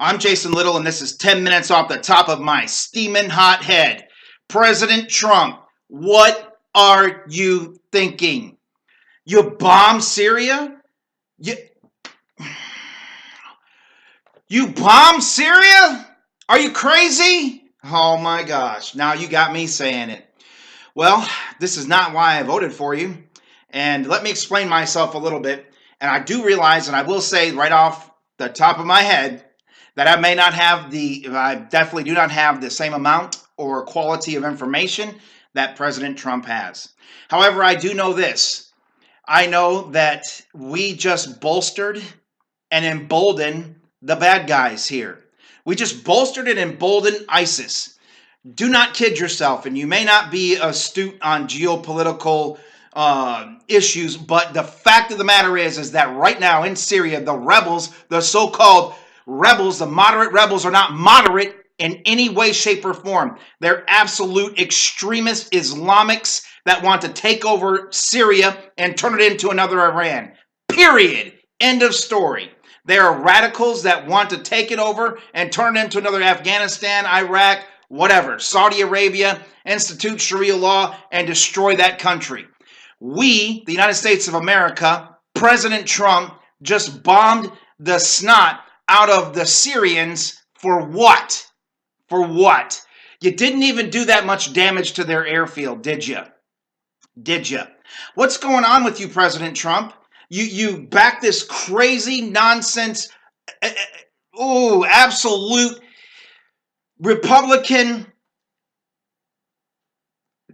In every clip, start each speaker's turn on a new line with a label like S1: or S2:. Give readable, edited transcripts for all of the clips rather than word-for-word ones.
S1: I'm Jason Little, and this is 10 minutes off the top of my steaming hot head. President Trump, what are you thinking? You bombed Syria? You bombed Syria? Are you crazy? Oh my gosh, now you got me saying it. Well, this is not why I voted for you. And let me explain myself a little bit. And I do realize, and I will say right off the top of my head, that I definitely do not have the same amount or quality of information that President Trump has. However, I do know this. I know that we just bolstered and emboldened the bad guys here. We just bolstered and emboldened ISIS. Do not kid yourself, and you may not be astute on geopolitical issues, but the fact of the matter is that right now in Syria, the rebels, the so-called rebels, the moderate rebels, are not moderate in any way, shape, or form. They're absolute extremist Islamics that want to take over Syria and turn it into another Iran. Period. End of story. They are radicals that want to take it over and turn it into another Afghanistan, Iraq, whatever, Saudi Arabia, institute Sharia law, and destroy that country. We, the United States of America, President Trump, just bombed the snot out of the Syrians for what? For what? You didn't even do that much damage to their airfield, did you? Did you? What's going on with you, President Trump? You back this crazy nonsense, absolute Republican,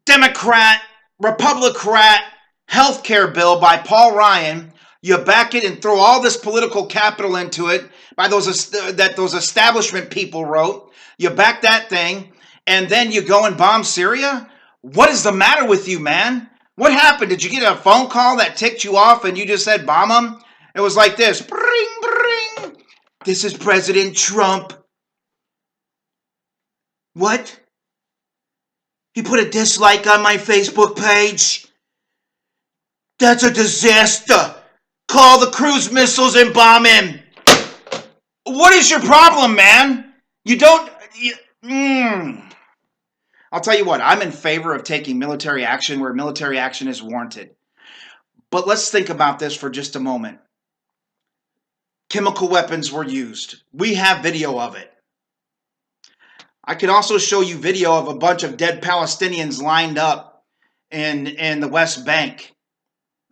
S1: Democrat, Republican healthcare bill by Paul Ryan. You back it and throw all this political capital into it by those establishment people wrote. You back that thing, and then you go and bomb Syria? What is the matter with you, man? What happened? Did you get a phone call that ticked you off and you just said bomb them? It was like this. Bring, bring. This is President Trump. What? He put a dislike on my Facebook page. That's a disaster. Call the cruise missiles and bomb him. What is your problem, man? You don't... I'll tell you what, I'm in favor of taking military action where military action is warranted. But let's think about this for just a moment. Chemical weapons were used. We have video of it. I could also show you video of a bunch of dead Palestinians lined up in the West Bank.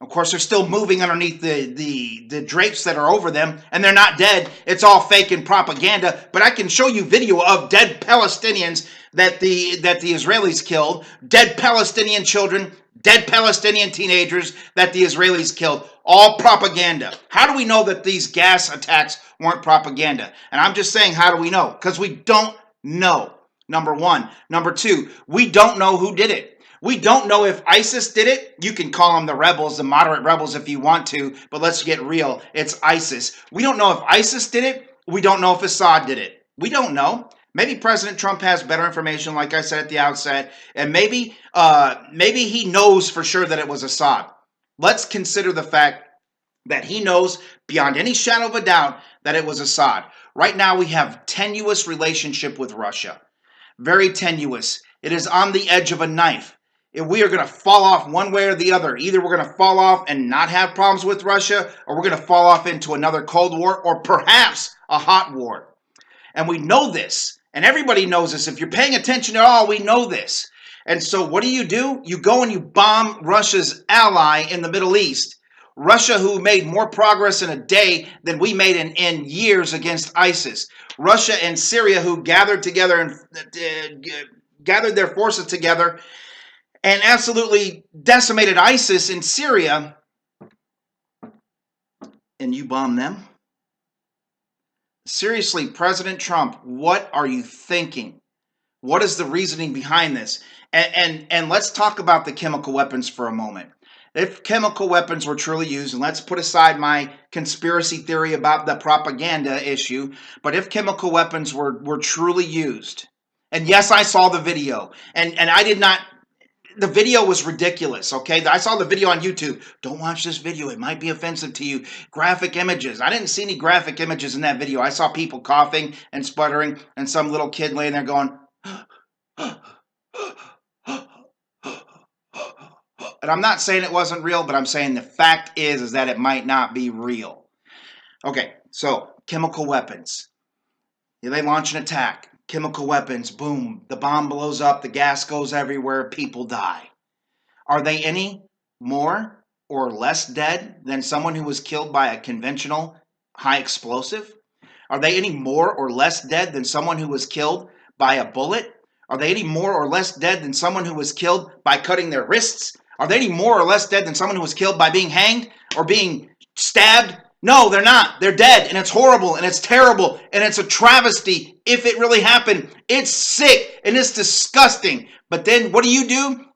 S1: Of course, they're still moving underneath the drapes that are over them, and they're not dead. It's all fake and propaganda. But I can show you video of dead Palestinians that the Israelis killed, dead Palestinian children, dead Palestinian teenagers that the Israelis killed. All propaganda. How do we know that these gas attacks weren't propaganda? And I'm just saying, how do we know? Because we don't know. Number one. Number two, we don't know who did it. We don't know if ISIS did it. You can call them the rebels, the moderate rebels if you want to, but let's get real. It's ISIS. We don't know if ISIS did it. We don't know if Assad did it. We don't know. Maybe President Trump has better information, like I said at the outset, and maybe he knows for sure that it was Assad. Let's consider the fact that he knows beyond any shadow of a doubt that it was Assad. Right now we have tenuous relationship with Russia. Very tenuous. It is on the edge of a knife. If we are going to fall off one way or the other, either we're going to fall off and not have problems with Russia, or we're going to fall off into another Cold War, or perhaps a hot war. And we know this, and everybody knows this. If you're paying attention at all, we know this. And so what do? You go and you bomb Russia's ally in the Middle East. Russia, who made more progress in a day than we made in years against ISIS. Russia and Syria, who gathered together and gathered their forces together and absolutely decimated ISIS in Syria, and you bomb them? Seriously, President Trump, what are you thinking? What is the reasoning behind this? And let's talk about the chemical weapons for a moment. If chemical weapons were truly used, and let's put aside my conspiracy theory about the propaganda issue, but if chemical weapons were truly used, and yes, I saw the video, and I did not the video was ridiculous, okay? I saw the video on YouTube. Don't watch this video. It might be offensive to you. Graphic images. I didn't see any graphic images in that video. I saw people coughing and sputtering and some little kid laying there going, and I'm not saying it wasn't real, but I'm saying the fact is that it might not be real. Okay, so chemical weapons. They launch an attack. Chemical weapons, boom, the bomb blows up, the gas goes everywhere, people die. Are they any more or less dead than someone who was killed by a conventional high explosive? Are they any more or less dead than someone who was killed by a bullet? Are they any more or less dead than someone who was killed by cutting their wrists? Are they any more or less dead than someone who was killed by being hanged or being stabbed? No, they're not. They're dead, and it's horrible, and it's terrible, and it's a travesty if it really happened. It's sick, and it's disgusting. But then what do?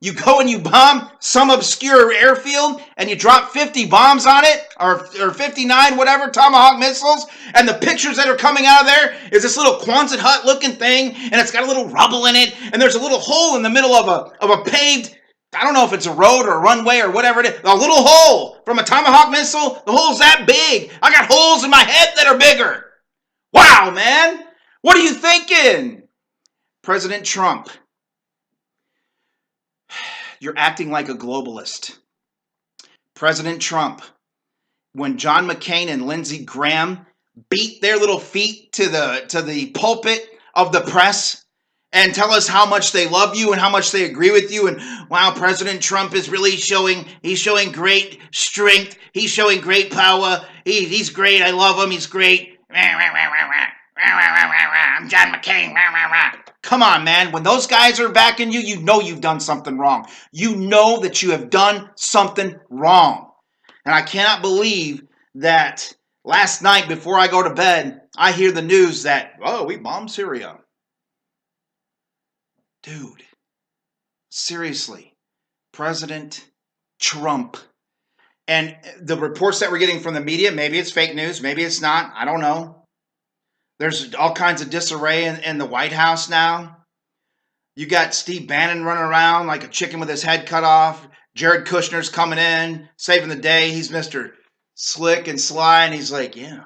S1: You go and you bomb some obscure airfield, and you drop 50 bombs on it, or 59, whatever, Tomahawk missiles, and the pictures that are coming out of there is this little Quonset hut looking thing, and it's got a little rubble in it, and there's a little hole in the middle of a paved, I don't know if it's a road or a runway or whatever it is. A little hole from a Tomahawk missile. The hole's that big. I got holes in my head that are bigger. Wow, man. What are you thinking? President Trump, you're acting like a globalist. President Trump, when John McCain and Lindsey Graham beat their little feet to the pulpit of the press and tell us how much they love you and how much they agree with you, and wow, President Trump is really showing great strength, he's showing great power, he's great, I love him, he's great. I'm John McCain. Come on, man. When those guys are backing you, you know you've done something wrong. You know that you have done something wrong. And I cannot believe that last night before I go to bed, I hear the news that, oh, we bombed Syria. Dude, seriously, President Trump. And the reports that we're getting from the media, maybe it's fake news, maybe it's not, I don't know. There's all kinds of disarray in the White House now. You got Steve Bannon running around like a chicken with his head cut off. Jared Kushner's coming in, saving the day. He's Mr. Slick and Sly, and he's like, yeah,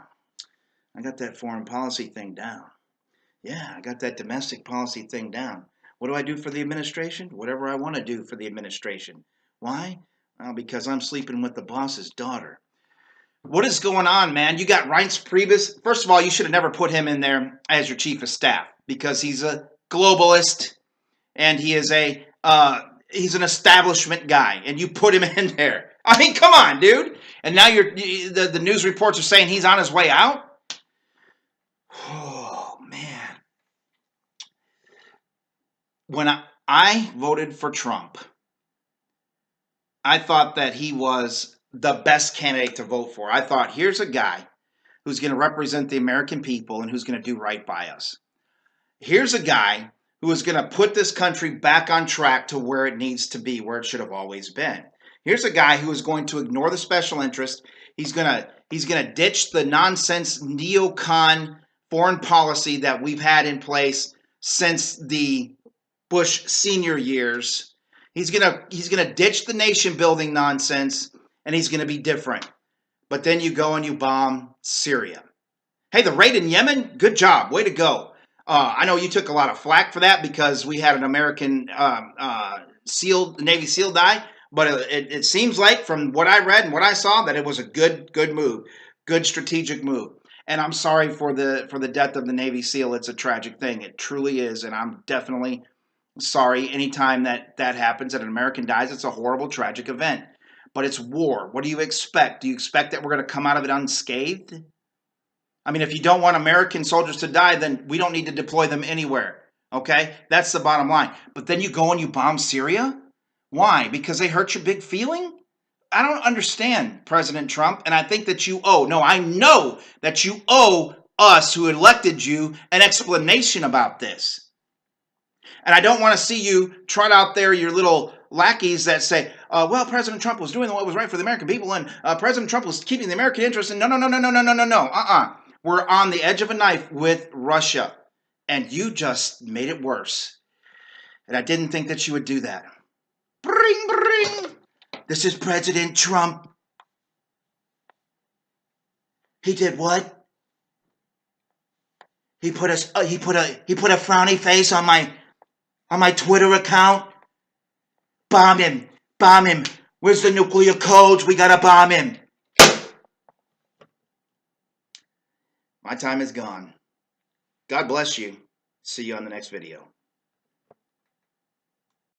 S1: I got that foreign policy thing down. Yeah, I got that domestic policy thing down. What do I do for the administration? Whatever I want to do for the administration. Why? Well, because I'm sleeping with the boss's daughter. What is going on, man? You got Reince Priebus. First of all, you should have never put him in there as your chief of staff because he's a globalist and he's an establishment guy, and you put him in there. I mean, come on, dude. And now the news reports are saying he's on his way out. Oh, man. When I voted for Trump, I thought that he was the best candidate to vote for. I thought, here's a guy who's going to represent the American people and who's going to do right by us. Here's a guy who is going to put this country back on track to where it needs to be, where it should have always been. Here's a guy who is going to ignore the special interest. He's going to ditch the nonsense neocon foreign policy that we've had in place since the Bush senior years. He's gonna ditch the nation building nonsense, and he's gonna be different. But then you go and you bomb Syria. Hey, the raid in Yemen, good job, way to go. I know you took a lot of flack for that because we had an American Navy SEAL die, but it seems like from what I read and what I saw that it was a good move, good strategic move. And I'm sorry for the death of the Navy SEAL. It's a tragic thing. It truly is, and I'm definitely sorry anytime that happens, that an American dies. It's a horrible, tragic event. But it's war. What do you expect? Do you expect that we're going to come out of it unscathed? I mean, if you don't want American soldiers to die, then we don't need to deploy them anywhere. Okay? That's the bottom line. But then you go and you bomb Syria? Why? Because they hurt your big feeling? I don't understand, President Trump, and I think that I know that you owe us who elected you an explanation about this. And I don't want to see you trot out there your little lackeys that say, well, President Trump was doing what was right for the American people, and President Trump was keeping the American interest. And no. We're on the edge of a knife with Russia, and you just made it worse. And I didn't think that you would do that. Bring, bring. This is President Trump. He did what? He put a frowny face on my Twitter account. Bomb him. Bomb him. Where's the nuclear codes? We gotta bomb him. My time is gone. God bless you. See you on the next video.